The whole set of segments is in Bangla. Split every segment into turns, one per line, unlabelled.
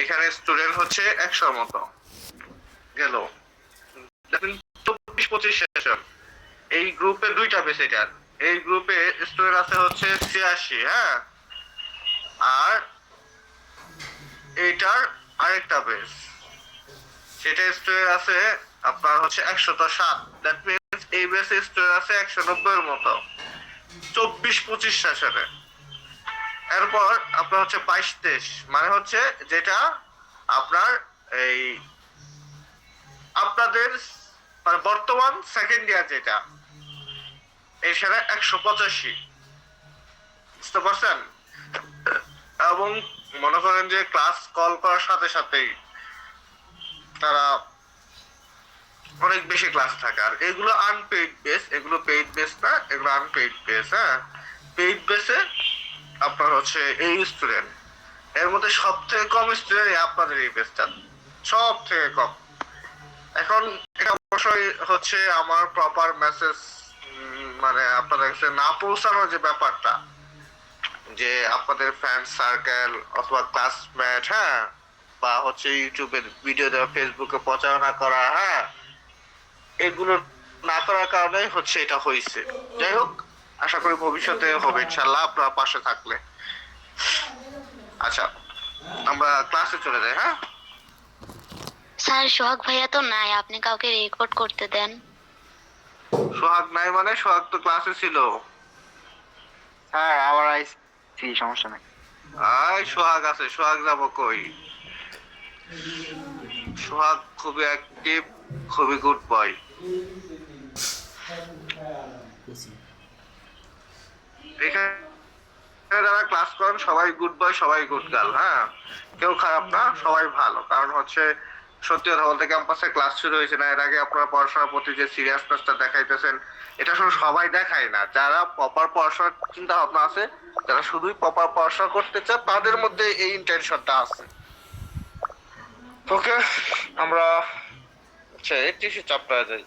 এখানে স্টুডেন্ট হচ্ছে 100 মতো গেল। 24-25 সেশন। এই গ্রুপে দুইটা বেস, এটার এই গ্রুপে স্টুডেন্ট আছে হচ্ছে 86, হ্যাঁ, আর এইটার আরেকটা বেস, সেটা স্টুডেন্ট আছে আপনার হচ্ছে 107। দ্যাট মিনস এই বেসে স্টুডেন্ট আছে 190 এর মতো 24-25 সেশনে। এরপর আপনার হচ্ছে 22-23, মানে হচ্ছে যেটা আপনার এই আপনাদের মানে বর্তমান সেকেন্ড ইয়ার যেটা, এখানে 185, বুঝতে পারছেন? এবং মনে করেন যে ক্লাস কল করার সাথে সাথেই তারা অনেক বেশি ক্লাস থাকে। আর এগুলো আনপেইড বেস, এগুলো পেইড বেস না, এগুলো আনপেইড বেস। হ্যাঁ, পেইড বেসে আপনার হচ্ছে এই স্টুডেন্ট, এর মধ্যে সব থেকে কম স্টুডেন্ট আপনাদের এই বেসটা, সব থেকে কম। এখন এটা অবশ্যই হচ্ছে আমার প্রপার মেসেজ মানে আপনাদের কাছে না পৌঁছানোর যে ব্যাপারটা, যে আপনাদের ফ্রেন্ড সার্কেল অথবা ক্লাসমেট, হ্যাঁ, বা হচ্ছে ইউটিউবে ভিডিও দেওয়া, ফেসবুকে প্রচারণা করা, হ্যাঁ, এগুলো না করার কারণে হচ্ছে এটা হয়েছে। যাই হোক, আশা করি ভবিষ্যতে হবে ইনশাল্লাহ আপনার পাশে থাকলে। আচ্ছা, আমরা ক্লাসে চলে যাই। হ্যাঁ
স্যার, সোহাগ ভাইয়া তো নাই, আপনি কাউকে রেকর্ড করতে দেন।
সোহাগ নাই মানে? সোহাগ তো ক্লাসে ছিল।
স্যার আবার আইসি, সমস্যা নাই।
সোহাগ আছে, সোহাগ যাব কই? সোহাগ খুবই অ্যাক্টিভ, খুবই গুড বয়। এখানে যারা ক্লাস করেন সবাই গুড বয়, সবাই গুড গার্ল। হ্যাঁ, কেউ খারাপ না, সবাই ভালো। কারণ হচ্ছে সত্যি কথা বলতে ক্যাম্পাসে ক্লাস শুরু হয়েছে না, এর আগে আপনারা পড়াশোনার প্রতি যে সিরিয়াসনেসটা দেখাইতেছেন, এটা শুধু সবাই দেখায় না। যারা প্রপার পড়াশোনার চিন্তা ভাবনা আছে, যারা শুধুই প্রপার পড়াশোনা করতে চায়, তাদের মধ্যে এই ইন্টেনশনটা আছে। ওকে, আমরা আচ্ছা 31 চ্যাপ্টারে যাই।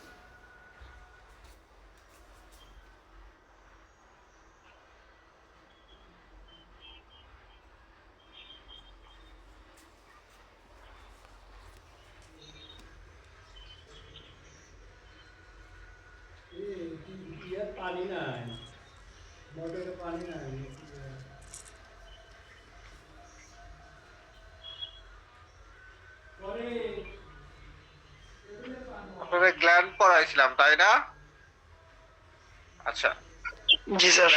पानी ना है, मोटर का पानी ना है।
আপনাদের গ্ল্যান্ড পড়াইছিলাম তাই না? আচ্ছা,
জি স্যার।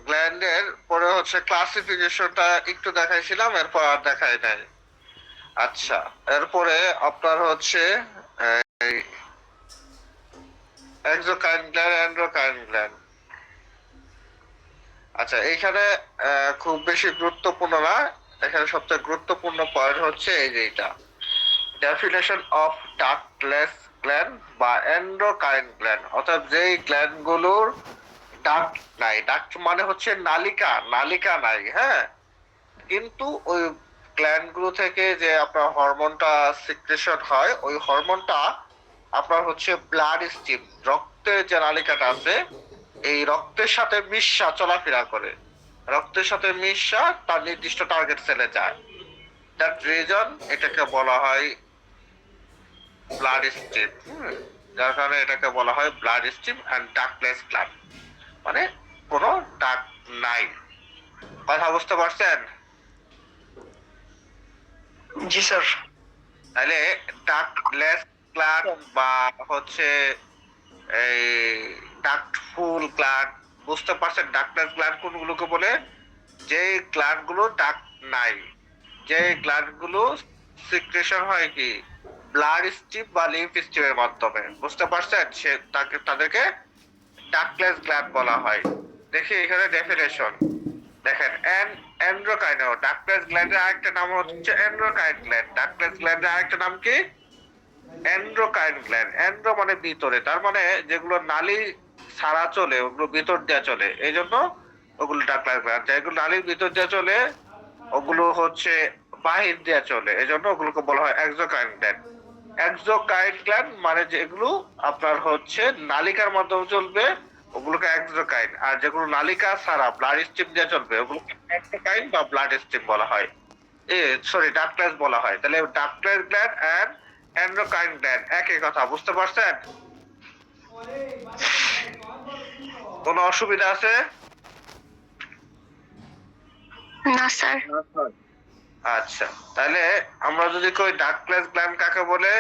গ্ল্যান্ডের পরে হচ্ছে ক্লাসিফিকেশনটা একটু দেখাইছিলাম, এরপর আর দেখাই নাই। আচ্ছা, এরপরে আপনার হচ্ছে এক্সোকাইন গ্ল্যান্ড, এন্ডোকাইন গ্ল্যান্ড। আচ্ছা, এইখানে খুব বেশি গুরুত্বপূর্ণ না, এখানে সবচেয়ে গুরুত্বপূর্ণ পয়েন্ট হচ্ছে এই যে এটা, ডেফিনেশন অফ ডাক্টলেস গ্ল্যান্ড বা এন্ডোকাইন গ্ল্যান্ড, অর্থাৎ যেই গ্ল্যান্ড গুলোর ডাক্ট নাই। ডাক্ট মানে হচ্ছে নালিকা, নালিকা নাই, হ্যাঁ, কিন্তু ওই গ্ল্যান্ড গুলো থেকে যে আপনার হরমোনটা সিক্রেশন হয়, ওই হরমোনটা আপনার হচ্ছে ব্লাড স্ট্রিম, রক্তের যে নালিকাটা আছে, এই রক্তের সাথে মিশা চলাফেরা করে, রক্তের সাথে মিশা তার নির্দিষ্ট টার্গেট সেলে যায়। দ্যাট রিজন এটাকে বলা হয় ব্লাড স্ট্রিম। যার কারণে এটাকে বলা হয় ব্লাড স্ট্রিম অ্যান্ড ডাক্টলেস গ্ল্যান্ড, মানে কোনো ডাক নাই। কথা বুঝতে পারছেন?
জি স্যার।
তাহলে ডাক্টলেস গ্ল্যান্ড বা হচ্ছে এই ডাক্টফুল গ্ল্যান্ড, বুঝতে পারছেন? ডাক্টলেস গ্ল্যান্ড কোনগুলোকে বলে? যে গ্ল্যান্ড গুলো ডাক্ট নাই, যে গ্ল্যান্ড গুলো সিক্রেশন হয় কি ব্লাড স্ট্রিম বা লিম্ফ স্ট্রিমের মাধ্যমে, বুঝতে পারছেন? সে তাদেরকে ডাক্টলেস গ্ল্যান্ড বলা হয়। দেখি এখানে ডেফিনেশন দেখেন, এন্ড্রোকাইন, ডাক্টলেস গ্ল্যান্ডের আরেকটা নাম হচ্ছে এন্ড্রোকাইন গ্ল্যান্ড। ডাক্টলেস গ্ল্যান্ডের আরেকটা নাম কি? এন্ড্রোকাইন গ্ল্যান্ড। এন্ড্রো মানে ভিতরে, তার মানে যেগুলো নালী ছাড়া চলে ওগুলো ভিতর দিয়ে চলে, এই জন্য ওগুলো ডাক্টলেস গ্ল্যান্ড। যেগুলো নালীর ভিতর দিয়ে চলে ওগুলো হচ্ছে বাহির দিয়ে চলে, এই জন্য ওগুলোকে বলা হয় এক্সোকাইন গ্ল্যান্ড। এক্সোকাইন গ্ল্যান্ড মানে যেগুলো আপনার হচ্ছে নালিকার মাধ্যমে চলবে, ওগুলোকে এক্সোকাইন। আর যেগুলো নালিকা ছাড়া ব্লাড স্ট্রিম দিয়ে চলবে, ওগুলোকে এক্সোকাইন বা ব্লাড স্ট্রিম বলা হয়। সরি ডাকলেস বলা হয়। তাহলে ductless gland and endocrine gland একই কথা, বুঝতে পারছেন? কোনো অসুবিধা আছে?
না স্যার।
আচ্ছা, তাহলে আমরা যদি কই ডাকলেস গ্ল্যান্ড কাকে বলে,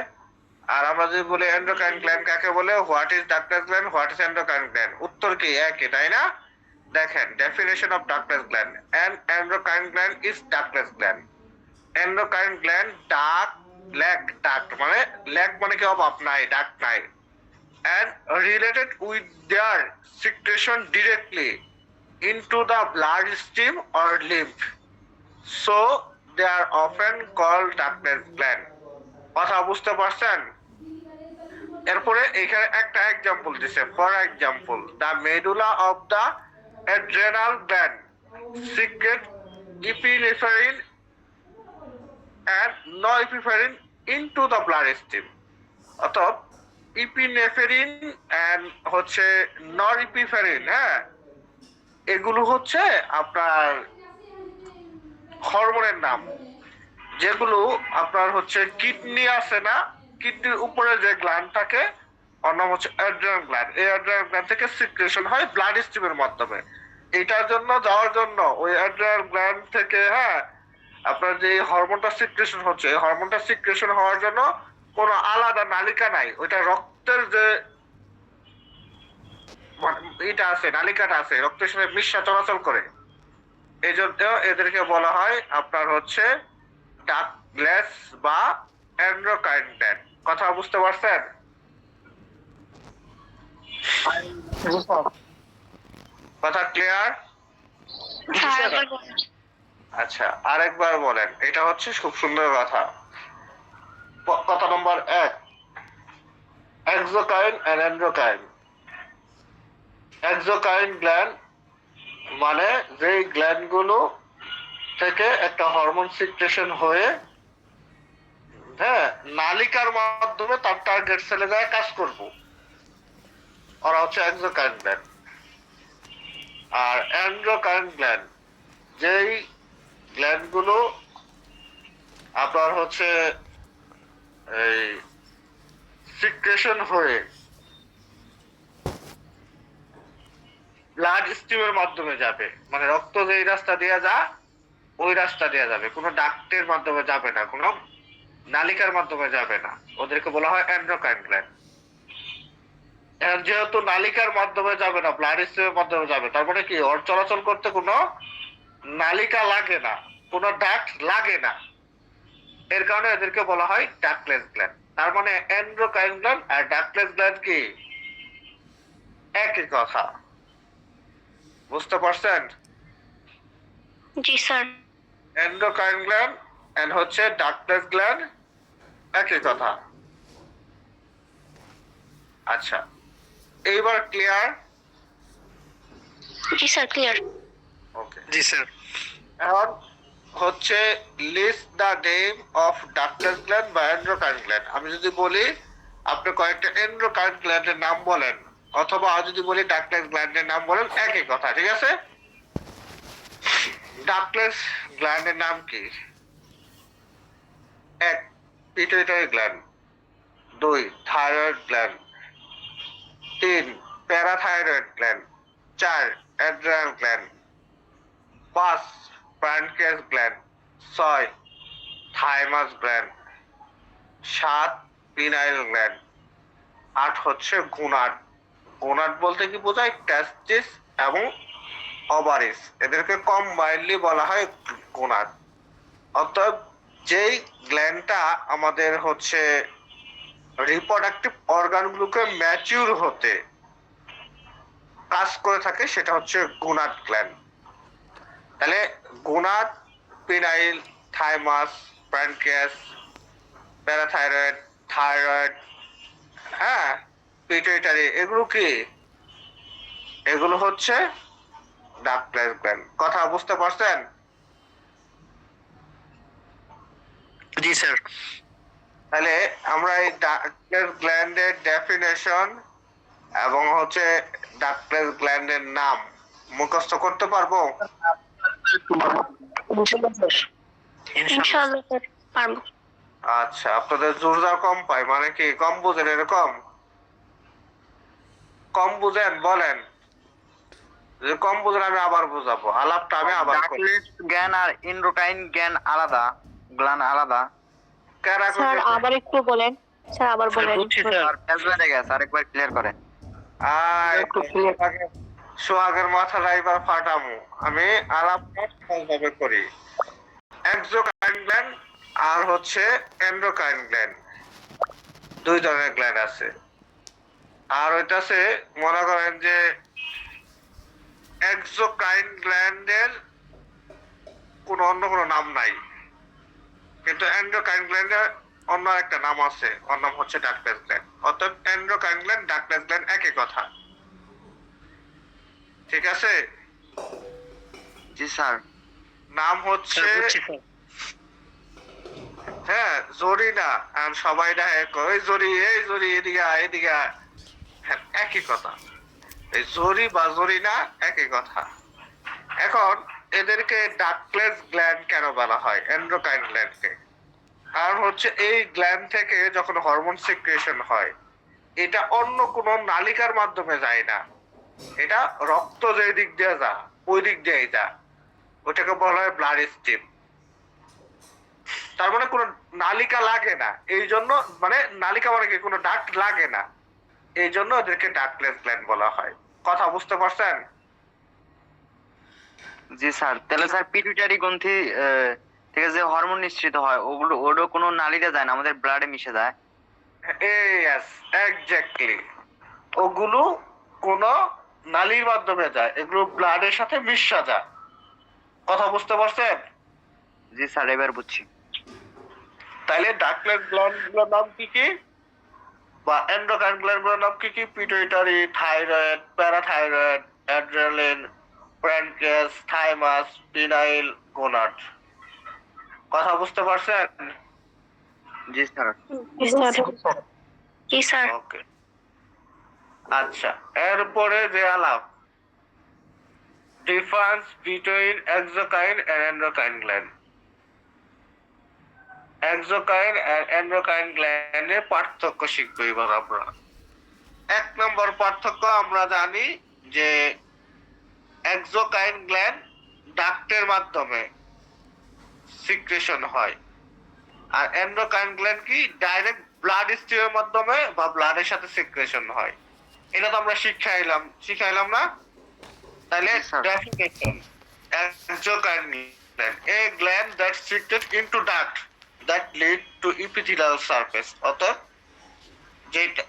আর আমরা যদি বলি এন্ডোক্রাইন গ্ল্যান্ড কাকে বলে, what is ductless gland, what is endocrine gland, উত্তর কি একই, তাই না? দেখেন, definition of ductless gland, and endocrine gland is ductless gland. Endocrine gland duct, lack, duct মানে ল্যাক মানে কি অভাব নাই, ডাক নাই, and related with their secretion directly into the blood stream or lymph, so they are often called ductless gland। কথা বুঝতে পারছেন? এরপরে এখানে একটা এক্সাম্পল দিছে, for example the medulla of the adrenal gland secrete epinephrine and norepinephrine into the blood stream। অর্থাৎ ইপিনেফ্রিন এন্ড হচ্ছে নরইপিনেফ্রিন, হ্যাঁ, এগুলো হচ্ছে আপনার হরমোনের নাম, যেগুলো আপনার হচ্ছে কিডনি আছে না, কিডনির উপরে যে গ্ল্যান্ড থাকে ওর নাম হচ্ছে অ্যাড্রিনাল গ্ল্যান্ড। এই অ্যাড্রিনাল গ্ল্যান্ড থেকে সিক্রেশন হয় ব্লাড স্ট্রিমের মাধ্যমে। এটার জন্য যাওয়ার জন্য ওই অ্যাড্রিনাল গ্ল্যান্ড থেকে, হ্যাঁ, আপনার যে হরমোনটা সিক্রেশন হচ্ছে, হরমোনটা সিক্রেশন হওয়ার জন্য কোনো আলাদা নালিকা নাই, ওইটা রক্তের যে এটা আছে, নালিকাটা আছে, রক্তের সাথে মিশা চলাচল করে, এই জন্য এদেরকে বলা হয় আপনার হচ্ছে ডাকলেস বা এন্ডোক্রাইন গ্ল্যান্ড। কথা বুঝতে পারছেন? কথা ক্লিয়ার? আচ্ছা, আরেকবার বলেন, এটা হচ্ছে খুব সুন্দর কথা। কথা number 1, exocrine and endocrine. Exocrine gland মানে যে গ্ল্যান্ড গুলো থেকে একটা হরমোন সিক্রেশন হয়ে, হ্যাঁ, নালিকার মাধ্যমে তার টার্গেট সেলে যায় কাজ করব, ওরা হচ্ছে এক্সোক্রাইন গ্ল্যান্ড। আর এন্ডোক্রাইন গ্ল্যান্ড যেই গ্ল্যান্ড গুলো আপনার হচ্ছে এই সিক্রেশন হয়ে ব্লাড স্ট্রিমের মাধ্যমে যাবে, মানে রক্ত যেই রাস্তা দিয়ে ওই রাস্তা দিয়ে যাবে, কোনো ডাক্টের মাধ্যমে যাবে না, কোনো নালিকার মাধ্যমে যাবে না, ওদেরকে বলা হয় এন্ডোক্রাইন গ্ল্যান্ড। যেহেতু নালিকার মাধ্যমে যাবে না, ব্লাড স্ট্রিমের মাধ্যমে যাবে, তার মানে কি ওর চলাচল করতে কোনো নালিকা লাগে না, কোনো ডাক্ট লাগে না, এর কারণে এদেরকে বলা হয় ডাকলেস গ্ল্যান্ড। তার মানে এন্ডোক্রাইন গ্ল্যান্ড আর ডাকলেস গ্ল্যান্ড কি একই কথা, বুঝতে পারছেন?
জি স্যার।
এন্ডোক্রাইন গ্ল্যান্ড এন্ড হচ্ছে ডাকলেস গ্ল্যান্ড একই কথা। আচ্ছা, এইবার ক্লিয়ার?
জি স্যার, ক্লিয়ার।
ওকে,
জি স্যার।
এখন হচ্ছে list the name of ductless gland বা এন্ডোক্রাইন গ্ল্যান্ড। আমি যদি বলি আপনি কয়েকটা এন্ডোক্রাইন গ্ল্যান্ডের নাম বলেন, অথবা যদি বলি ডাকলেস গ্ল্যান্ডের নাম বলেন, একই কথা, ঠিক আছে? ডাকলেস গ্ল্যান্ডের নাম কি? 1, pituitary gland. 2, thyroid gland. 3, parathyroid gland. 4, adrenal gland. 5, pancreas gland. 6, thymus gland. 7, penile gland. 8 হচ্ছে গোনাড। গোনাড বলতে কি বোঝায়? টেস্টিস এবং ওভারিস, এদেরকে কম্বাইনলি বলা হয় গোনাড। অর্থাৎ যেই গ্ল্যান্ডটা আমাদের হচ্ছে রিপ্রোডাক্টিভ অর্গানগুলোকে ম্যাচিউর হতে কাজ করে থাকে, সেটা হচ্ছে গোনাড গ্ল্যান্ড। তাহলে gonad, penile, thymus, pancreas, parathyroid, thyroid, হ্যাঁ, পিটুইটারি, এগুলো কি? এগুলো হচ্ছে ডাকলেস গ্ল্যান্ড। কথা বুঝতে পারছেন?
জি স্যার।
তাহলে আমরা এই ডাকলেস গ্ল্যান্ডের ডেফিনেশন এবং হচ্ছে ডাকলেস গ্ল্যান্ডের নাম মুখস্থ করতে পারবো?
ইনশাআল্লাহ স্যার পারবো।
আচ্ছা, আপনাদের জোরদার কম পায় মানে কি কম বুঝেন? এরকম কম বুঝেন বলেন, যে কম বুঝেন আমি আবার বুঝাবো, আলাপটা আমি আবার করি।
ডাকলেস জ্ঞান আর এন্ডোক্রাইন জ্ঞান আলাদা, গ্ল্যান্ড আলাদা।
কারা
স্যার
কইতেছে?
আবার একটু বলেন, স্যার আবার বলেন।
আর ফেজলে গেছে, আরেকবার ক্লিয়ার করেন।
একটু সোহাগের মাথাটা এবার ফাটামু। আমি আলাপটা সহজভাবে করি। এক্সোক্রাইন গ্ল্যান্ড আর হচ্ছে এন্ডোক্রাইন গ্ল্যান্ড, দুই ধরনের গ্ল্যান্ড আছে। আর ওইটাছে মনে করেন যে এক্সোক্রাইন গ্ল্যান্ডের অন্য কোনো নাম নাই, কিন্তু এন্ডোক্রাইন গ্ল্যান্ডের অন্য একটা নাম আছে, ওর নাম হচ্ছে ডাকলেস গ্ল্যান্ড। অর্থাৎ এন্ডোক্রাইন গ্ল্যান্ড ডাকলেস গ্ল্যান্ড একই কথা, ঠিক আছে?
জি স্যার।
নাম হচ্ছে হ্যাঁ জরি না, আর সবাই না ওই জরি, এই জরি, এদিকে আয়, এদিকে আয়। হ্যাঁ, একই কথা। এই জরি বা জরি না একই কথা। এখন এদেরকে ডাকলেস গ্ল্যান্ড কেন বলা হয় এন্ডোক্রাইন গ্ল্যান্ডকে? কারণ হচ্ছে এই গ্ল্যান্ড থেকে যখন হরমোন সিক্রেশন হয়, এটা অন্য কোনো নালিকার মাধ্যমে যায় না, এটা রক্ত যে দিক দিয়ে যা ওই দিক দিয়েই যা, ওটাকে বলা হয় ব্লাড স্ট্রিম। তার মানে কোনো নালিকা লাগে না, এই জন্য মানে নালিকা মানে কি কোনো ডাক্ট লাগে না, এই জন্য ওদেরকে ডাকলেস গ্ল্যান্ড বলা হয়। কথা বুঝতে পারছেন?
জি স্যার। তাহলে স্যার পিটুইটারি গ্রন্থি থেকে যে হরমোন নিঃসৃত হয় ওগুলো ওরও কোনো নালীতে যায় না, আমাদের ব্লাডে মিশে যায়।
Yes, exactly. ওগুলো কোনো নালীর মাধ্যমে যায়, এগুলো ব্লাডের সাথে মিশা যায়। কথা বুঝতে পারছেন?
জি স্যার, এবার বুঝছি।
তাইলে ডাকলেস গ্ল্যান্ডগুলোর নাম কি কি বা এন্ডোক্রাইন গ্ল্যান্ডগুলোর নাম কি কি? Pituitary, thyroid, parathyroid, adrenaline, pancreas, thymus, penile, gonad. কথা বুঝতে পারছেন?
জি স্যার।
জি স্যার।
ওকে, আচ্ছা। এরপরে যে আলাপ, difference between exocrine and endocrine gland. Exocrine and endocrine গ্ল্যান্ডের পার্থক্য শিখবো এবার আমরা। এক নম্বর পার্থক্য আমরা জানি যে এক্সোক্রাইন গ্ল্যান্ড ডাক্টের মাধ্যমে সিক্রেশন হয়, আর এন্ডোক্রাইন গ্ল্যান্ড কি ডাইরেক্ট ব্লাড স্ট্রিমের মাধ্যমে বা ব্লাডের সাথে সিক্রেশন হয়। এটা তো আমরা শিখাইলাম না? তাহলে
Yes, sir.
Definition, exocrine gland, a gland that secretes into duct that lead to epithelial surface। অর্থাৎ যেটা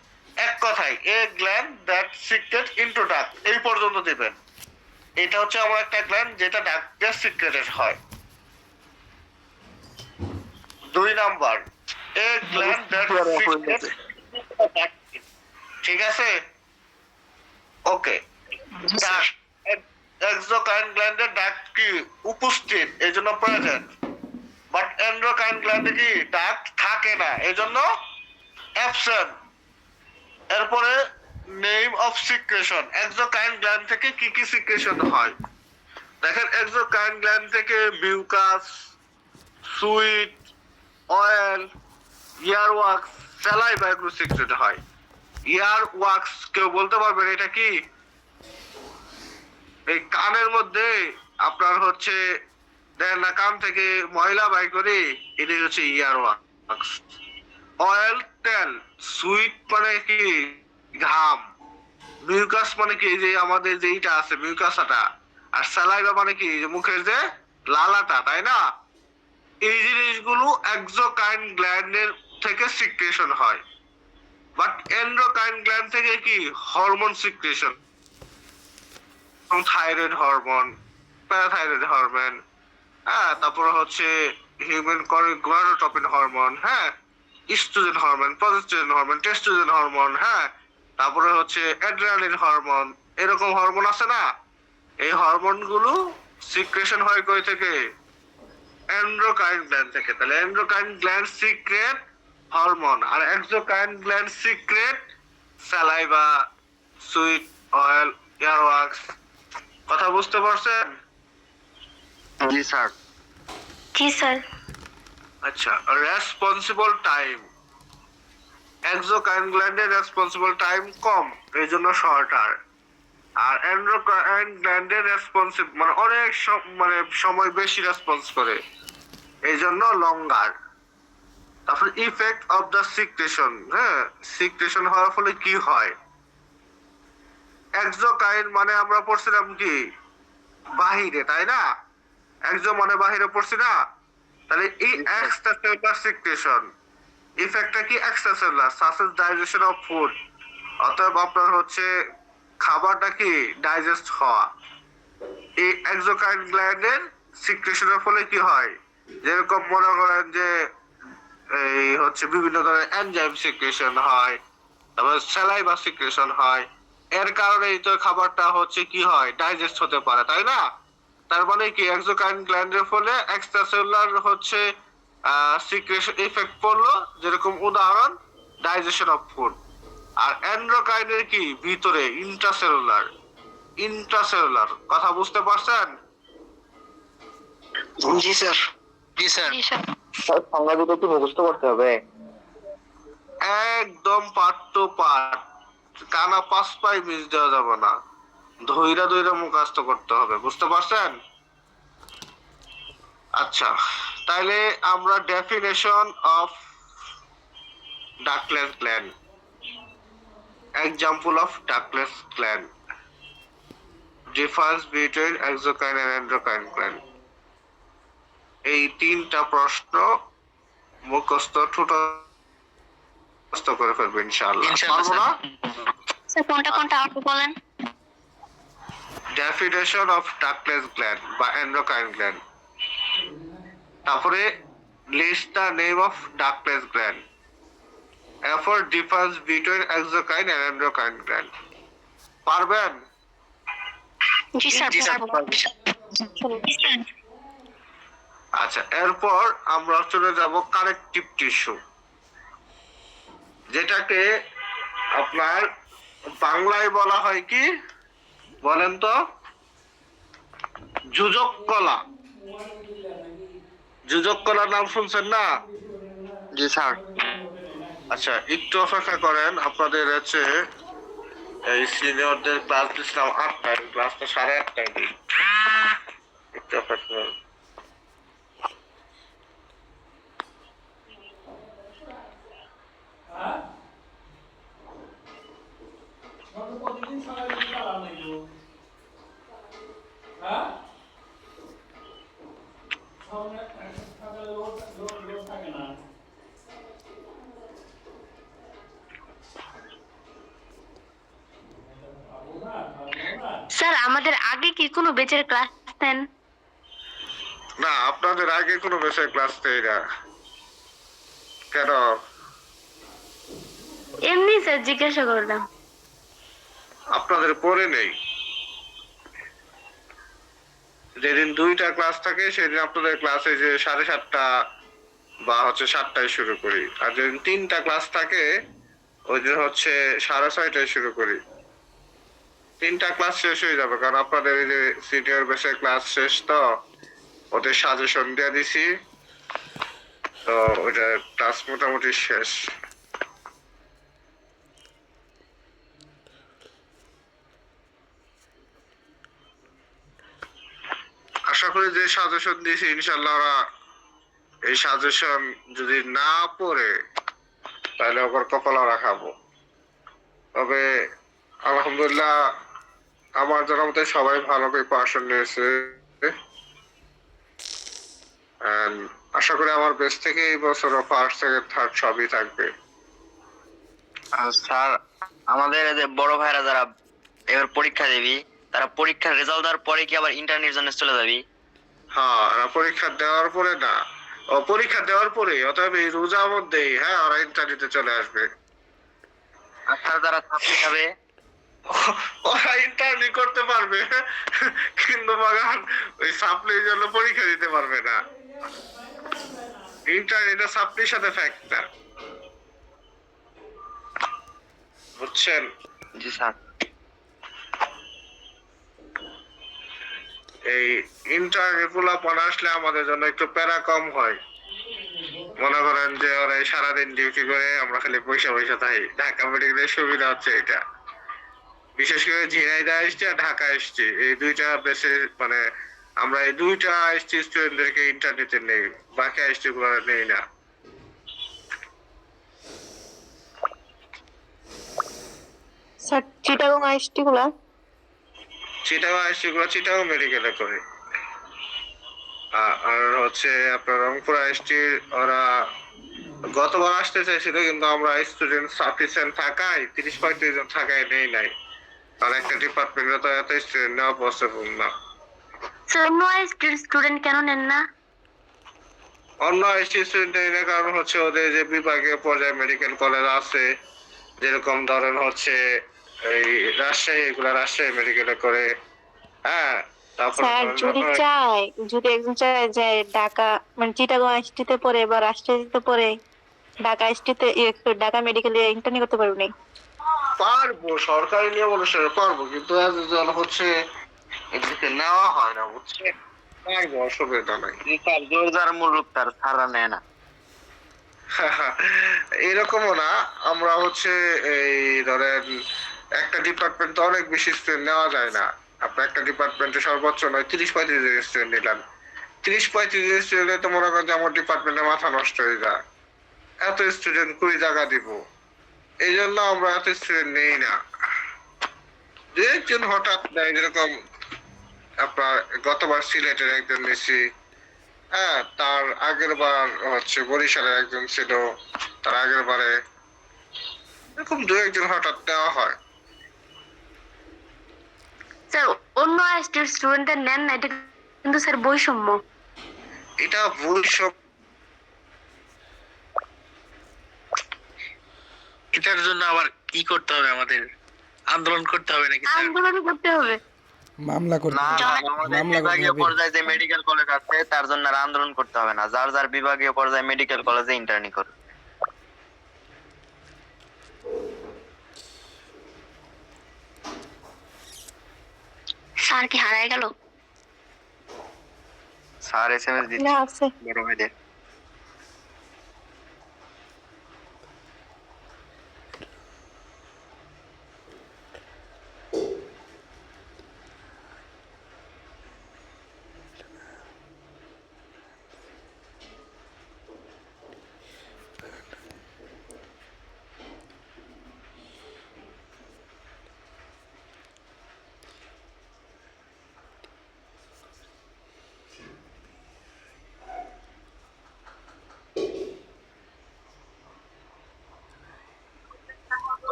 এক কথায় a gland that secretes into duct, এই পর্যন্ত দিবেন। এটা হচ্ছে আমার একটা গ্ল্যান্ড যেটা ডাক্টে সিক্রেটেড হয়। দুই number, a gland that secretes into duct, ঠিক আছে? ওকে, এক্সোক্রাইন গ্ল্যান্ডে ডাক্ট কি উপস্থিত, এই জন্য প্রেজেন্ট, বাট এন্ডোক্রাইন গ্ল্যান্ডে কি ডাক্ট থাকে না, এই জন্য অ্যাবসেন্ট। এরপরে name of secretion, exocrine gland থেকে কি কি সিক্রেশন হয় দেখেন। এক্সোক্রাইন গ্ল্যান্ড থেকে mucus, sweet, oil, ear wax, saliva এগুলো সিক্রেট হয়। ইয়ার ওয়াক্স কেউ বলতে পারবেন এটা কি? এই কানের মধ্যে আপনার হচ্ছে দেখেন না, কান থেকে ময়লা বাই করে, এটাই হচ্ছে ইয়ার ওয়াক্স। অয়েল তেল, সুইট মানে কি ঘাম, মিউকাস মানে কি যে আমাদের যে এইটা আছে মিউকাসটা, আর স্যালাইভা মানে কি যে মুখের যে লালাটা, তাই না? এই জিনিসগুলো এক্সোক্রাইন গ্ল্যান্ডের থেকে সিক্রেশন হয়, বাট এন্ডোক্রাইন গ্ল্যান্ড থেকে কি hormone secretion, thyroid hormone, parathyroid hormone, হ্যাঁ, তারপরে হচ্ছে হিউম্যান গনাডোট্রপিন হরমোন, হ্যাঁ, oestrogen hormone, progesterone hormone, testosterone hormone, হ্যাঁ, তারপরে হচ্ছে অ্যাড্রিনালিন হরমোন, এরকম হরমোন আছে না? এই হরমোন গুলো সিক্রেশন হয় কই থেকে? এন্ডোক্রাইন গ্ল্যান্ড থেকে। তাহলে এন্ডোক্রাইন গ্ল্যান্ড সিক্রেট হরমোন, আর exocrine gland secret saliva, sweat, oil, ear wax. কথা বুঝতে পারছেন?
জি স্যার।
জি স্যার।
আচ্ছা, রেসপন্সিবল টাইম, এক্সোক্রাইন গ্ল্যান্ডের রেসপন্সিবল টাইম কম, এই জন্য শর্টার। আর এন্ডোক্রাইন গ্ল্যান্ডের রেসপন্সিভ মানে অনেক মানে সময় বেশি রেসপন্স করে, এই জন্য লঙ্গার। তারপর ইফেক্ট অফ দ্য সিক্রেশন, হ্যাঁ, সিক্রেশন হওয়ার ফলে কি হয়? এক্সোক্রাইন মানে আমরা পড়ছিলাম কি বাহিরে, তাই না? এক্সো মানে বাহিরে পড়ছি না? তাহলে এই এক্সট্রাসেলুলার সিক্রেশন, ইফেক্টটা কি এক্সট্রাসেলুলার, সাসেস ডাইজেশন অফ ফুড, অতএব আপনার হচ্ছে খাবারটা কি ডাইজেস্ট হওয়া। এই এক্সোক্রাইন গ্ল্যান্ডের সিক্রেশনের ফলে কি হয়, যেরকম মনে করেন যে এই হচ্ছে বিভিন্ন ধরনের এনজাইম সিক্রেশন হয়, তারপর স্যালাইভা সিক্রেশন হয়, এর কারণেই তো খাবারটা হচ্ছে কি হয় ডাইজেস্ট হতে পারে, তাই না? তার মানে কি এক্সোক্রাইন গ্ল্যান্ডের ফলে এক্সট্রাসেলুলার হচ্ছে সিক্রেশন ইফেক্ট পড়লো, যেরকম উদাহরণ ডাইজেশন অফ ফুড। আর এন্ডোক্রাইনের কি ভিতরে ইন্ট্রাসেলুলার, ইন্ট্রাসেলুলার, কথা বুঝতে পারছেন?
জি স্যার।
জি স্যার।
সংজ্ঞা দুটো কি মুখস্থ করতে হবে?
একদম পার্ট টু পার্ট, কানা পাস পাই মিস দেওয়া যাবে না, ধৈরা ধৈরা মুখস্থ করতে হবে, বুঝতে পারছেন? আচ্ছা, তাইলে আমরা definition of ductless gland, example of ductless gland, difference between exocrine and endocrine gland, এই তিনটা প্রশ্ন মুখস্থ ঠুটস্থ করে ফেলবো ইনশাআল্লাহ। পারবো না?
স্যার কোনটা কোনটা আপনি বলেন।
ডেফিনেশন অফ ডাকলেস গ্ল্যান্ড বা এন্ডোক্রাইন গ্ল্যান্ড, তারপরে list the name of ductless gland, এরপর difference between exocrine and endocrine gland. পারবেন?
জি স্যার।
আচ্ছা, এরপর আমরা চলে যাব কানেকটিভ টিস্যু, যেটাকে আপনার বাংলায় বলা হয় কি বলেন তো? যোজক কলা। যোজক কলার নাম শুনছেন না?
জি স্যার।
আচ্ছা, একটু অপেক্ষা করেন, আপনাদের হচ্ছে এই সিনিয়রদের ক্লাস দিচ্ছিলাম 8টায়, ক্লাসটা 8:30টায় দিই, একটু অপেক্ষা করেন।
প্রতিদিন সকালে চালান লাগবো। হ্যাঁ, সকালে লোড থাকে না।
স্যার আমাদের আগে কি কোনো বেচের ক্লাস নেন?
না, আপনাদের আগে কোনো বিষয় ক্লাস নেই না কেন?
এমনি স্যার জিজ্ঞাসা করলাম।
আপনাদের পরে নেই, যেদিন 2টা ক্লাস থাকে সেদিন আপনাদের ক্লাসে যে 7:30 বা হচ্ছে 7টায় শুরু করি, আর যেদিন 3টা ক্লাস থাকে ওই দিন হচ্ছে 6:30টায় শুরু করি। 3টা ক্লাস শেষ হয়ে যাবে, কারণ আপনাদের এই যে সিনিয়র বেসের ক্লাস শেষ, তো ওদের সাজেশন দিয়ে দিছি, তো ওইটা ক্লাস মোটামুটি শেষ। আশা করি যে সাজেশন দিয়েছি ইনশাল্লাহ ওরা এই সাজেশন যদি না পড়ে তাহলে ওর কপালে রাখাবো। তবে আলহামদুলিল্লাহ আমার জানার মতে সবাই ভালো প্রিপারেশন নিয়েছে, আশা করি আমার বেস্ট থেকে এই বছর ফার্স্ট সেকেন্ড থার্ড সবই থাকবে।
স্যার আমাদের যে বড় ভাইরা যারা এবার পরীক্ষা দিবি, তারা পরীক্ষার রেজাল্ট দেওয়ার পরে কি আবার ইন্টারনেট জন্য চলে যাবি?
হ্যাঁ, পরীক্ষা দেওয়ার পরে না, ও পরীক্ষা দেওয়ার পরে, অতএব এই রোজার মধ্যেই হ্যাঁ ওরা ইন্টারনেটে চলে আসবে।
আর স্যার যারা ছাত্রী খাবে
ওরা ইন্টারনি করতে পারবে, কিন্তু বাগান ওই সাপ্লির জন্য পরীক্ষা দিতে পারবে না। ইন্টারনেটে সাপ্লির সাথে ফ্যাক্টর, বুঝছেন?
জি স্যার।
এই ইন্টারনেট গুলা পড়া আসলে আমাদের জন্য একটু প্যারা কম হয়, মনে করেন যে ওরা এই সারাদিন ডিউটি করে, আমরা খালি পয়সা পয়সা থাকি। ঢাকা মেডিকেলের সুবিধা হচ্ছে এটা, বিশেষ করে ঝিনাইদহ এসছে আর ঢাকা এসছে, এই দুইটা বেসে মানে আমরা এই দুইটা এসটি স্টুডেন্টদেরকে ইন্টারনেটে নেই, বাকি এসটি গুলো নেই না।
স্যার চিটাগং আইএসটি গুলা
চিটাগং এসটি গুলো চিটাগং মেডিকেলে করে। আর হচ্ছে আপনার রংপুর এসটি ওরা গতবার আসতে চাইছিল, কিন্তু আমরা স্টুডেন্ট সাফিসিয়েন্ট থাকায় 30-35 জন থাকায় নেই নাই, আর একটা ডিপার্টমেন্টে তো এত স্টুডেন্ট নেওয়া পসিবল না।
স্যার অন্য স্টুডেন্ট কেন নেন না?
অন্য এসটি স্টুডেন্টের কারণ হচ্ছে ওদের যে বিভাগীয় পর্যায়ে মেডিকেল কলেজ আছে, যেরকম ধরেন হচ্ছে এই রাজশাহী, এগুলা রাজশাহী মেডিকেলে করে। হ্যাঁ, তারপর
স্যার যদি একজন চায় যে ঢাকা মানে চিটাগং আইএসটিতে পড়ে বা রাজশাহীতে পড়ে ঢাকা আইএসটিতে ঢাকা মেডিকেলে ইন্টার্নি করতে পারবে না?
পারবো, সরকারি নিয়ম অনুসারে পারবো, কিন্তু একজন হচ্ছে এদিকে নেওয়া হয় না, বুঝছে? পারবো, অসুবিধা নাই।
স্যার জোর যার মূল্য তার সারা নেয় না।
এরকমও না, আমরা হচ্ছে এই ধরেন একটা ডিপার্টমেন্ট অনেক বেশি স্টুডেন্ট নেওয়া যায় না। আপনার একটা ডিপার্টমেন্টে সর্বোচ্চ নয় 30-35 জন স্টুডেন্ট নিলাম, 30-35 জন স্টুডেন্টে তো মনে করেন যে আমার ডিপার্টমেন্টে মাথা নষ্ট হয়ে যায়। এত স্টুডেন্ট কুড়ি জায়গা দিব, এই জন্য আমরা এত স্টুডেন্ট নেই না। দু একজন হঠাৎ নেয়, যেরকম আপনার গতবার সিলেটের একজন নিছি, হ্যাঁ, তার আগের বার হচ্ছে বরিশালের একজন ছিল, তার আগের বারে এরকম দু একজন হঠাৎ দেওয়া হয়।
স্যার অন্য স্টুডেন্টের নেন না, এটা কিন্তু স্যার বৈষম্য।
এটা বৈষম্য,
এটার জন্য আবার কি করতে হবে? আমাদের আন্দোলন করতে হবে নাকি স্যার?
আন্দোলন করতে হবে।
মামলা করতে
না
হবে।
না, আমাদের
মামলা করতে
বিভাগীয়
হবে।
পর্যায়ে যে মেডিকেল কলেজ আছে তার জন্য আর আন্দোলন করতে হবে না, যার যার বিভাগীয় পর্যায়ে মেডিকেল কলেজে ইন্টার্নি করে।
স্যার কি হারায় গেল?
স্যার এসএমএস
না
দিচ্ছে
আছে।
বড় ভাইদের।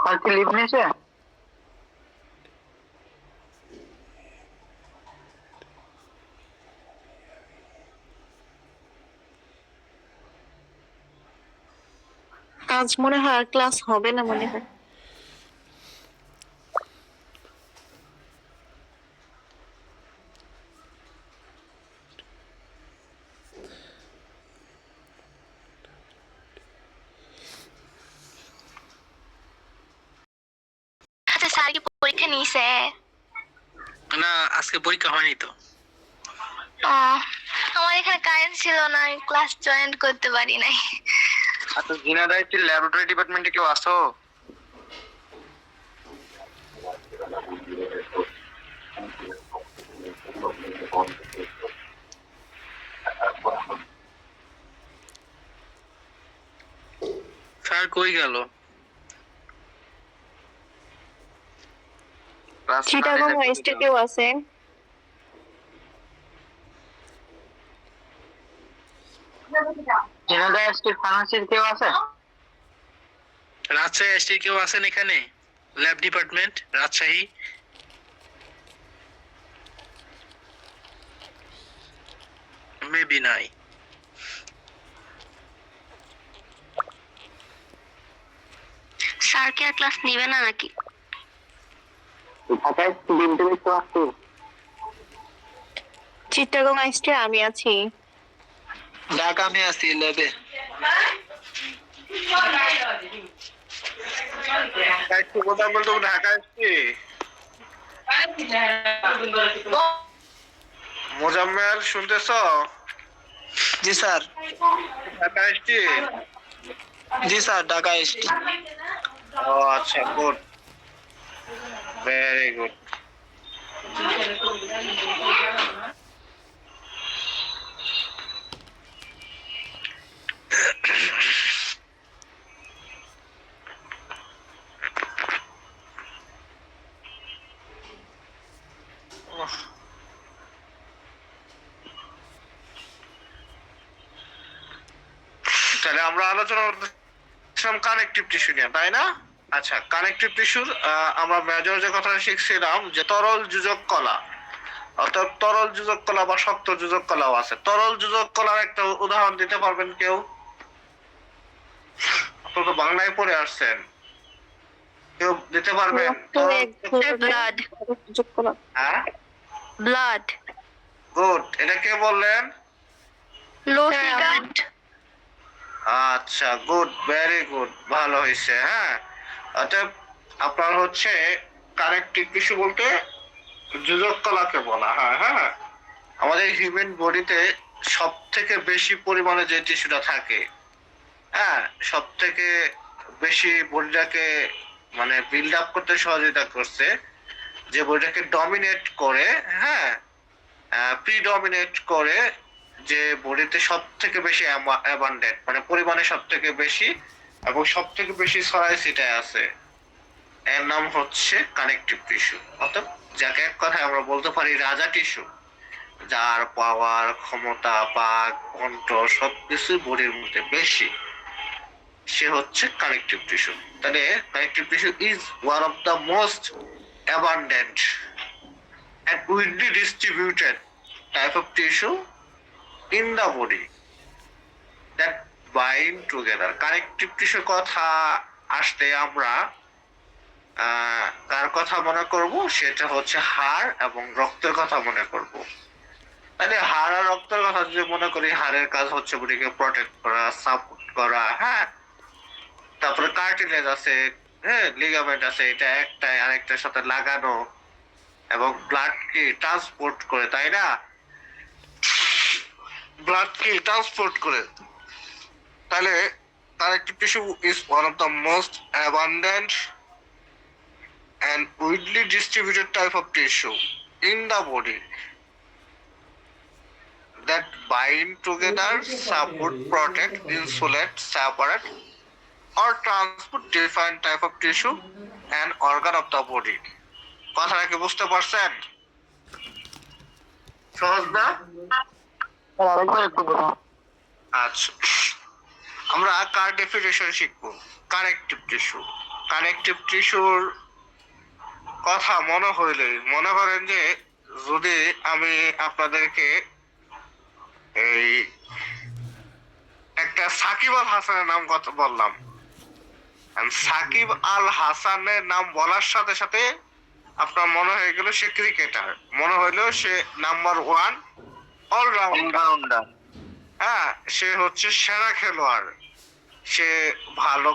আর কি লিভ নিয়েছে?
আজ মনে হয় আর ক্লাস হবে না মনে হয়।
আচ্ছা স্যার কি পরীক্ষা নিছে?
না, আজকে পরীক্ষা হয়নি তো।
আমার এখানে কারেন্ট ছিল না, ক্লাস জয়েন করতে পারি নাই।
আচ্ছা, ঝিনাইদহ ল্যাবরেটরি ডিপার্টমেন্টে কেউ আসো?
স্যার কই গেল?
চিটাগং আইএসটি কেউ আছে?
ঝিনাইদহ এসটি ফার্মাসির কেউ আছে?
রাজশাহী এসটির কেউ আছেন এখানে? Lab department Rajshahi. মেবি নাই।
স্যার কি আর ক্লাস নিবে না নাকি?
ঢাকায় ডিমটিভি কেউ আসছে?
চিটাগং আইএসটি আমি আছি।
ঢাকা আমি আছি ল্যাবে।
কোথায় বলতো ঢাকা এসছি? মোজাম্মেল শুনতেছ?
জি স্যার।
ঢাকা স্টিল।
জি স্যার, ঢাকা এসটি।
ও আচ্ছা, গুড, ভেরি গুড। তাহলে আমরা আলোচনা করতেছিলাম কানেকটিভ টিস্যু নিয়ে, তাই না? আচ্ছা, কানেকটিভ টিস্যুর আমরা মেজর যে কথাটা শিখছিলাম যে তরল যোজক কলা, অর্থাৎ তরল যোজক কলা বা শক্ত যোজক কলাও আছে। তরল যোজক কলার একটা উদাহরণ দিতে পারবেন কেউ? আপনারা তো বাংলায় পড়ে আসছেন, কেউ দিতে পারবেন?
ব্লাড।
হ্যাঁ,
ব্লাড।
গুড, এটা কে বললেন?
লসিকা।
আচ্ছা, গুড, ভেরি গুড, ভালো হয়েছে। হ্যাঁ, অর্থাৎ আপনার হচ্ছে কানেকটিভ টিস্যু বলতে যোজক কলাকে বলা হয়। হ্যাঁ, আমাদের হিউম্যান বডিতে সব থেকে বেশি পরিমাণে যে টিস্যুটা থাকে, হ্যাঁ, সব থেকে বেশি বডিটাকে মানে বিল্ড আপ করতে সহযোগিতা করছে, যে বডিটাকে ডমিনেট করে, হ্যাঁ, প্রিডমিনেট করে, যে বডিতে সব থেকে বেশি অ্যাবান্ডেন্ট মানে পরিমাণে সব থেকে বেশি এবং সব থেকে বেশি ছড়াই ছিটায় আছে, এর নাম হচ্ছে কানেকটিভ টিস্যু। অর্থাৎ যাকে এক কথায় আমরা বলতে পারি রাজা টিস্যু, যার পাওয়ার, ক্ষমতা, বাক, কন্ট্রোল সবকিছু বডির মধ্যে বেশি, সে হচ্ছে কানেকটিভ টিস্যু। তাহলে connective tissue is one of the most abundant and widely distributed type of tissue in the body that bind together. Connective tissue কথা আসলে আমরা কার কথা মনে করব? সেটা হচ্ছে হাড় এবং রক্তের কথা মনে করব। তাহলে হাড় আর রক্তের কথা যদি মনে করি, হাড়ের কাজ হচ্ছে বডিকে প্রোটেক্ট করা, সাপোর্ট করা, হ্যাঁ, তারপরে কার্টিলেজ আছে, হ্যাঁ, লিগামেন্ট আছে, এটা একটাই আরেকটার সাথে লাগানো এবং ব্লাডকে ট্রান্সপোর্ট করে, তাই না? ব্লাডকে ট্রান্সপোর্ট করে। তাহলে connective tissue is one of the most abundant and widely distributed type of tissue in the body that bind together, support, protect, insulate, separate or transport different type of tissue and organ of the body. কথাটা কি বুঝতে পারছেন? সহজ না? আচ্ছা, আমরা কার ডেফিনেশন শিখবো। Connective tissue. কানেকটিভ টিস্যুর কথা মনে হইলে মনে করেন যে যদি আমি আপনাদেরকে এই একটা সাকিব আল হাসানের নাম কথা বললাম, সাকিব আল হাসানের নাম বলার সাথে সাথে আপনার মনে হয়ে গেল সে ক্রিকেটার, মনে হইলো সে নাম্বার 1 অলরাউন্ডার, হ্যাঁ, সে হচ্ছে সেরা খেলোয়াড়, সে ভালো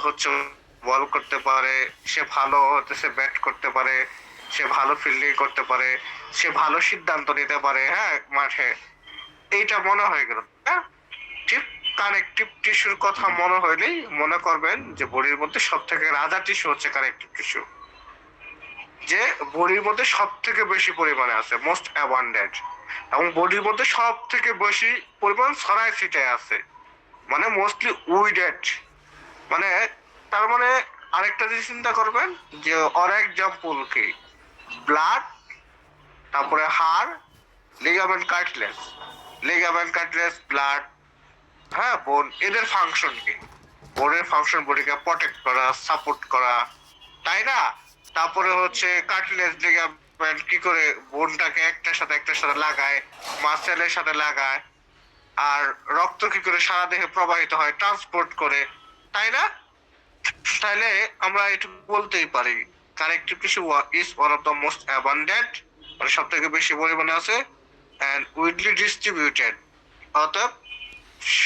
হচ্ছে বল করতে পারে, সে ভালো হচ্ছে ব্যাট করতে পারে, সে ভালো ফিল্ডিং করতে পারে, সে ভালো সিদ্ধান্ত নিতে পারে, হ্যাঁ, মাঠে। এইটা মনে হয়ে গেল, হ্যাঁ, ঠিক। কানেকটিভ টিস্যুর কথা মনে হইলেই মনে করবেন যে বডির মধ্যে সব থেকে রাজা টিস্যু হচ্ছে কানেকটিভ টিস্যু, যে বডির মধ্যে সব থেকে বেশি পরিমাণে আছে, মোস্ট অ্যাবান্ডেন্ট, এবং বডির মধ্যে সব থেকে বেশি পরিমাণ ছড়ায় ছিটায় আছে, মানে মোস্টলি উইডেড। মানে তার মানে আরেকটা জিনিস চিন্তা করবেন যে ওর এক্সাম্পল কি, ব্লাড, তারপরে হাড়, লিগামেন্ট, কার্টিলেজ, ব্লাড, হ্যাঁ, বোন, এদের ফাংশন কি? বোনের ফাংশন বডিকে প্রোটেক্ট করা, সাপোর্ট করা, তাই না? তারপরে হচ্ছে কার্টিলেজ, লিগামেন্ট কি করে বোনটাকে একটার সাথে লাগায়, মাসেলের সাথে লাগায়, আর রক্ত কি করে সারা দেহে প্রবাহিত হয়, ট্রান্সপোর্ট করে, তাই না? তাহলে আমরা একটু বলতেই পারি connective tissue is one of the most abundant, মানে সব থেকে বেশি পরিমাণে আছে, অ্যান্ড উইডলি ডিস্ট্রিবিউটেড, অর্থাৎ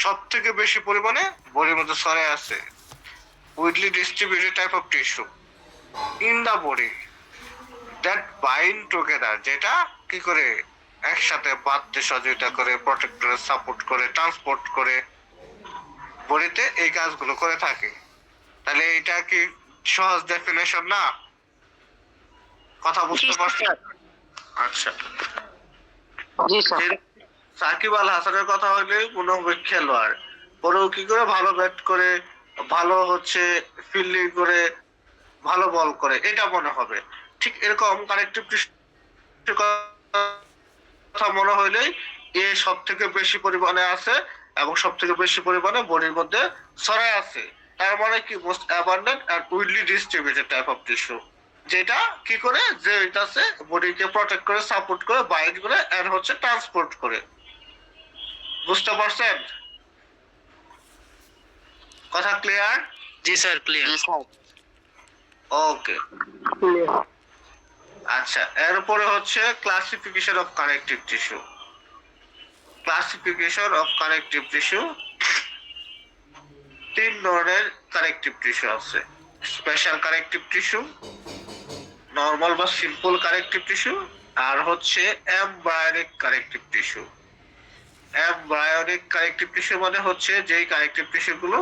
সব থেকে বেশি পরিমাণে বডির মধ্যে ছড়ায় আছে, widely distributed type of tissue in the body that bind together, যেটা কি করে একসাথে বাঁধতে সহযোগিতা করে, প্রোটেক্ট করে, সাপোর্ট করে, ট্রান্সপোর্ট করে, বডিতে এই কাজগুলো করে থাকে। তাহলে এটা কি সহজ ডেফিনেশন না? কথা বুঝতে পারছেন? আচ্ছা,
জি স্যার।
সাকিব আল হাসানের কথা হলে মনে হবে খেলোয়াড়, ওরাও কি করে ভালো ব্যাট করে, ভালো হচ্ছে ফিল্ডিং করে, ভালো বল করে, এটা মনে হবে। ঠিক এরকম কানেক্টিভ কথা মনে হইলেই এ সব থেকে বেশি পরিমাণে আছে এবং সব থেকে বেশি পরিমাণে বডির মধ্যে ছড়ায় আছে। তার মানে কি most abundant and widely distributed type of tissue, যেটা কি করে যে আছে বডিকে প্রোটেক্ট করে, সাপোর্ট করে, বাইন্ড করে এন্ড হচ্ছে ট্রান্সপোর্ট করে। বুঝতে পারছেন? কথা ক্লিয়ার?
জি স্যার, ক্লিয়ার।
ওকে, আচ্ছা। এরপরে হচ্ছে classification of connective tissue. Classification of connective tissue, 3 ধরনের কানেকটিভ টিস্যু আছে: স্পেশাল কানেকটিভ টিস্যু, নরমাল বা সিম্পল কানেকটিভ টিস্যু, আর হচ্ছে embryonic connective tissue. Embryonic connective tissue মানে হচ্ছে যেই কানেকটিভ টিস্যু গুলো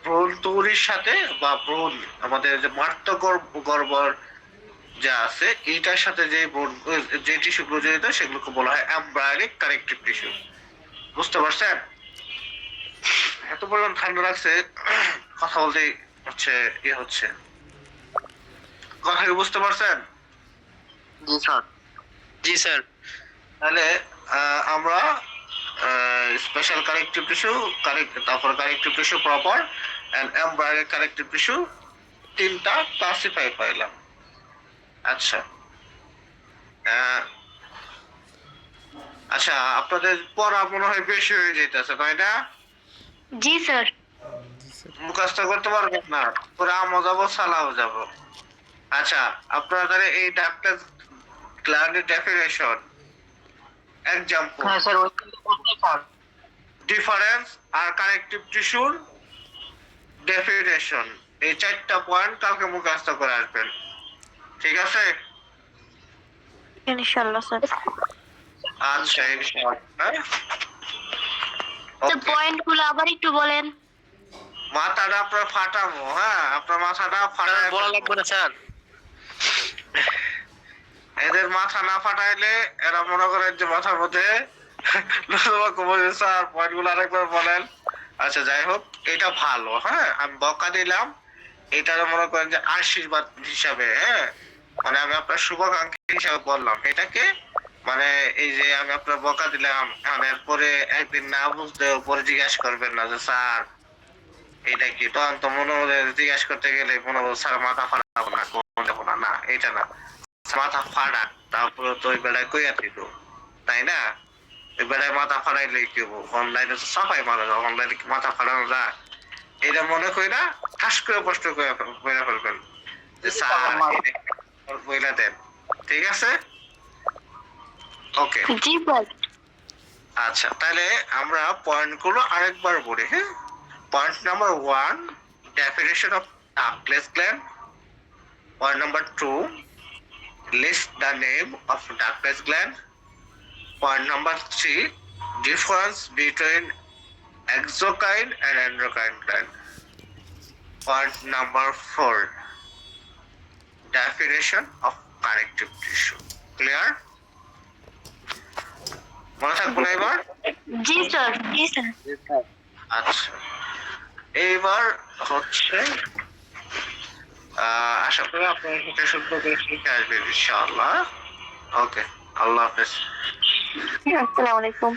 ভ্রূণ তৈরির সাথে বা ভ্রূণ আমাদের যে মার্তগর্ভর যা আছে এইটার সাথে যে টিস্যুগুলো জড়িত সেগুলোকে বলা হয় এমব্রায়োনিক কানেকটিভ টিস্যু। বুঝতে পারছেন? এত পরিমাণ ঠান্ডা লাগছে, কথা বলতেই হচ্ছে হচ্ছে। কথা কি বুঝতে পারছেন?
জি স্যার।
জি স্যার।
তাহলে আমরা স্পেশাল কানেকটিভ টিস্যু, তারপর connective tissue proper and embryonic connective tissue, 3টা ক্লাসিফাই পাইলাম। আচ্ছা, আচ্ছা, আপনাদের পড়া মনে হয় বেশি হয়ে যেতেছে, তাই না?
জি স্যার।
মুখস্থ করতে পারবেন না, পুরো আমও যাবো, সালাও যাবো। আচ্ছা, আপনারা তাহলে এই ডাক্তার গ্ল্যান্ডের ডেফিনেশন, এক্সাম্পল,
হ্যাঁ স্যার, ওই স্যার।
ডিফারেন্স আর কানেকটিভ টিস্যুর ডেফিনেশন, এই 4টা পয়েন্ট কালকে মুখস্থ করে আসবেন, ঠিক আছে?
ইনশাআল্লাহ স্যার।
আচ্ছা, ইনশাআল্লাহ। হ্যাঁ?
তো
Okay.
পয়েন্ট গুলো আবার একটু বলেন।
মাথাটা আপনার ফাটাবো, হ্যাঁ, আপনার মাথাটা ফাটায়
বলা লাগবে না স্যার।
এদের মাথা না ফাটাইলে এরা মনে করেন যে মাথার মধ্যে স্যার পয়েন্ট গুলো আরেকবার বলেন। আচ্ছা, যাই হোক, এটা ভালো, হ্যাঁ, আমি বকা দিলাম, এটা মনে করেন যে আশীর্বাদ হিসাবে, হ্যাঁ, মানে আমি আপনার শুভাকাঙ্ক্ষী হিসাবে বললাম এটাকে। মানে এই যে আমি আপনার বকা দিলাম, এরপরে একদিন না বুঝতে পরে জিজ্ঞাসা করবেন না যে স্যার এটা কি, তখন তো মনে হলে জিজ্ঞাসা করতে গেলে মনে হলো স্যার মাথা ফাটাবো না, দেবো না, না এটা না, মাথা ফাটাক, তারপরে তো ওই বেলায় কইয়া দিল, তাই না? ওই বেলায় মাথা ফাটাইলে কি হবো, অনলাইনে তো সাফাই মারা যায়, অনলাইনে কি মাথা ফাটানো যায়? এটা মনে করি না, ঠাস করে প্রশ্ন করে ফেলবেন যে স্যার বইলা দেন, ঠিক আছে? ওকে,
জি স্যার।
আচ্ছা, তাহলে আমরা পয়েন্ট গুলো আরেকবার বলি, হ্যাঁ? Point number 1, definition of ductless gland. Point number 2, list the name of ductless gland. Point number 3, difference between exocrine and endocrine gland. Point number 4, definition of connective tissue. Clear? মনে থাকবো না এবার?
জি স্যার। জি স্যার।
আচ্ছা, এইবার হচ্ছে আশা করি আপনার সাথে শুদ্ধ করে শিখে আসবেন ইনশাআল্লাহ। ওকে, আল্লাহ হাফেজ।
আসসালামু আলাইকুম।